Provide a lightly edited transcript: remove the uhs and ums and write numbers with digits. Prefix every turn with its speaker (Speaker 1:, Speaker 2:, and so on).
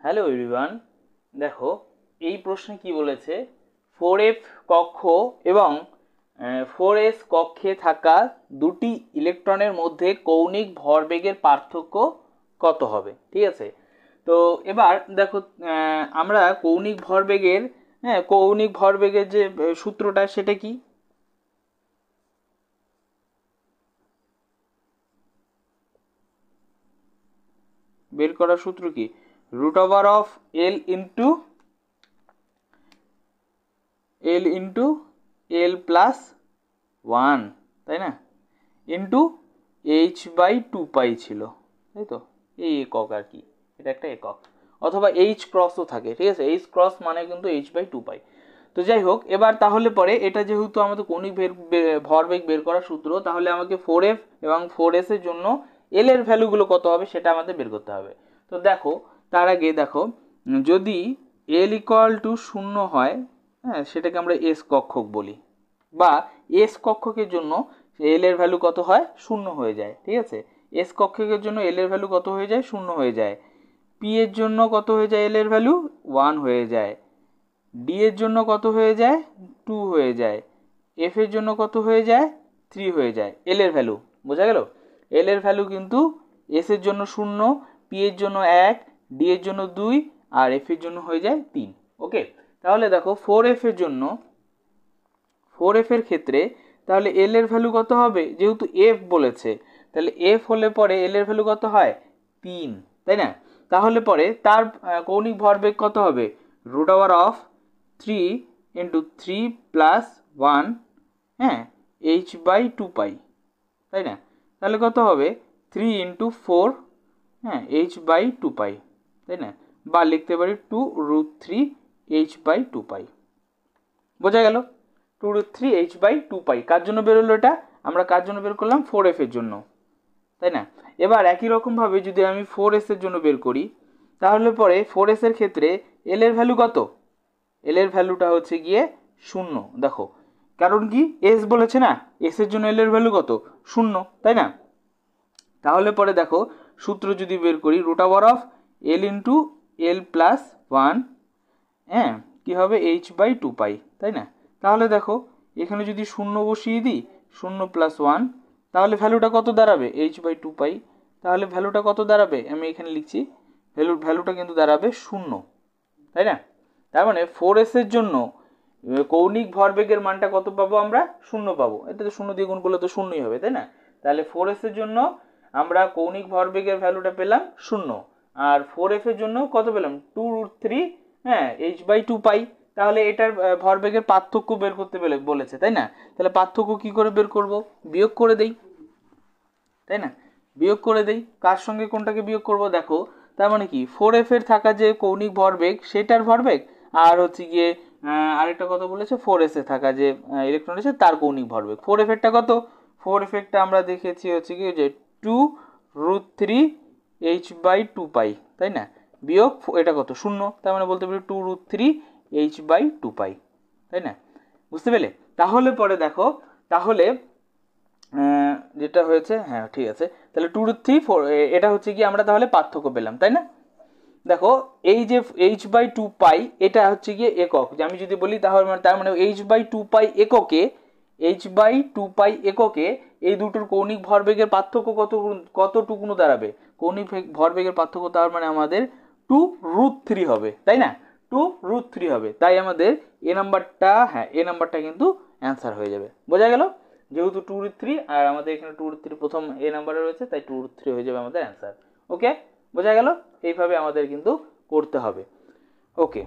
Speaker 1: Hello everyone, দেখো এই প্রশ্নে কি বলেছে, 4f কক্ষ এবং 4s কক্ষে থাকা দুটি ইলেকট্রনের মধ্যে কৌণিক ভরবেগের পার্থক্য কত হবে। ঠিক আছে, তো এবার দেখো আমরা কৌণিক ভরবেগের যে সূত্রটা সেটা কি, বের করার সূত্র কি, √over of L into L plus 1, তাই না, ইন্টু h/2π ছিল, তাই তো, এই একক আর কি, এটা একটা একক, অথবা এইচ ক্রসও থাকে। ঠিক আছে, এইচ ক্রস মানে কিন্তু h/2π। তো যাই হোক, এবার তাহলে পরে এটা যেহেতু আমাদের কৌণিক ভরবেগ বের করার সূত্র, তাহলে আমাকে 4f এবং 4s এর জন্য এল এর ভ্যালুগুলো কত হবে সেটা আমাদের বের করতে হবে। তো দেখো, তার আগে দেখো, যদি এল ইকুয়াল টু 0 হয়, হ্যাঁ, সেটাকে আমরা এস কক্ষক বলি, বা এস কক্ষকের জন্য এল এর ভ্যালু কত হয়, 0 হয়ে যায়। ঠিক আছে, এস কক্ষকের জন্য এল এর ভ্যালু কত হয়ে যায়, 0 হয়ে যায়। পি এর জন্য কত হয়ে যায়, এল এর ভ্যালু 1 হয়ে যায়। ডি এর জন্য কত হয়ে যায়, 2 হয়ে যায়। এফ এর জন্য কত হয়ে যায়, 3 হয়ে যায়। এল এর ভ্যালু বোঝা গেল। এল এর ভ্যালু কিন্তু এস এর জন্য 0, পি এর জন্য 1, ডি এর জন্য 2, আর এফ এর জন্য হয়ে যায় 3। ওকে, তাহলে দেখো 4f এর জন্য, 4f এর ক্ষেত্রে তাহলে এল এর ভ্যালু কত হবে, যেহেতু এফ বলেছে, তাহলে এফ হলে পরে এল এর ভ্যালু কত হয়, 3, তাই না। তাহলে পরে তার কৌণিক ভরবেগ কত হবে, √ওভার অফ 3 × 3 + 1, হ্যাঁ, h/2π, তাই না। তাহলে কত হবে, 3 × 4, হ্যাঁ, h/2π, তাই না, বা লিখতে পারি 2√3 h/2π। বোঝা গেল, 2√3 h/2π। কার জন্য বেরোলো এটা, আমরা কার জন্য বের করলাম, 4f এর জন্য, তাই না। এবার একই রকমভাবে যদি আমি 4s এর জন্য বের করি, তাহলে পরে 4s এর ক্ষেত্রে এল এর ভ্যালু কত, এল এর ভ্যালুটা হচ্ছে গিয়ে 0। দেখো, কারণ কি, এস বলেছে না, এস এর জন্য এল এর ভ্যালু কত, 0, তাই না। তাহলে পরে দেখো, সূত্র যদি বের করি, √over of L into L plus 1, হ্যাঁ, কী হবে, h/2π, তাই না। তাহলে দেখো, এখানে যদি 0 বসিয়ে দিই, 0 + 1, তাহলে ভ্যালুটা কত দাঁড়াবে, h/2π। তাহলে ভ্যালুটা কত দাঁড়াবে, আমি এখানে লিখছি, ভ্যালুটা কিন্তু দাঁড়াবে 0, তাই না। তার মানে 4s এর জন্য কৌণিক ভরবেগের মানটা কত পাবো আমরা, 0 পাবো। এটা তো 0 দিয়ে গুণ করলে তো 0ই হবে, তাই না। তাহলে 4s এর জন্য আমরা কৌণিক ভরবেগের ভ্যালুটা পেলাম 0, আর 4f এর জন্য কত পেলাম, 2√3, হ্যাঁ, h/2π। তাহলে এটার ভরবেগের পার্থক্য বের করতে বলেছে, তাই না। তাহলে পার্থক্য কি করে বের করব, বিয়োগ করে দেই, তাই না, বিয়োগ করে দেই। কার সঙ্গে কোনটাকে বিয়োগ করব, দেখো, তার মানে কি, 4f এর থাকা যে কৌণিক ভরবেগ সেটার ভরবেগ, আর হচ্ছে গিয়ে আরেকটা কথা বলেছে, 4s এ থাকা যে ইলেকট্রন আছে তার কৌণিক ভরবেগ। 4f এরটা কত, 4f এরটা আমরা দেখেছি হচ্ছে কি যে 2√3 h/2π, তাই না, বিয়োগ এটা কত, 0, তার মানে বলতে পারি 2√3 h/2π, তাই না, বুঝতে পেলে। তাহলে পরে দেখো, তাহলে যেটা হয়েছে, হ্যাঁ ঠিক আছে, তাহলে 2√3 4, এটা হচ্ছে কি আমরা তাহলে পার্থক্য পেলাম, তাই না। দেখো, এই যে h/2π এটা হচ্ছে গিয়ে একক, যে আমি যদি বলি তাহলে তার মানে h/2π এককে, h/2π এককে এই দুটোর কৌণিক ভরবেগের পার্থক্য কতটুকুনো দাঁড়াবে, কৌণিক ভরবেগের পার্থক্য তার মানে আমাদের 2√3 হবে, তাই না, 2√3 হবে। তাই আমাদের এ নাম্বারটা, হ্যাঁ, এ নাম্বারটা কিন্তু অ্যান্সার হয়ে যাবে। বোঝা গেল, যেহেতু 2√3 আর আমাদের এখানে 2√3 প্রথম এ নাম্বারে রয়েছে, তাই 2√3 হয়ে যাবে আমাদের অ্যান্সার। ওকে, বোঝা গেল, এইভাবে আমাদের কিন্তু করতে হবে। ওকে।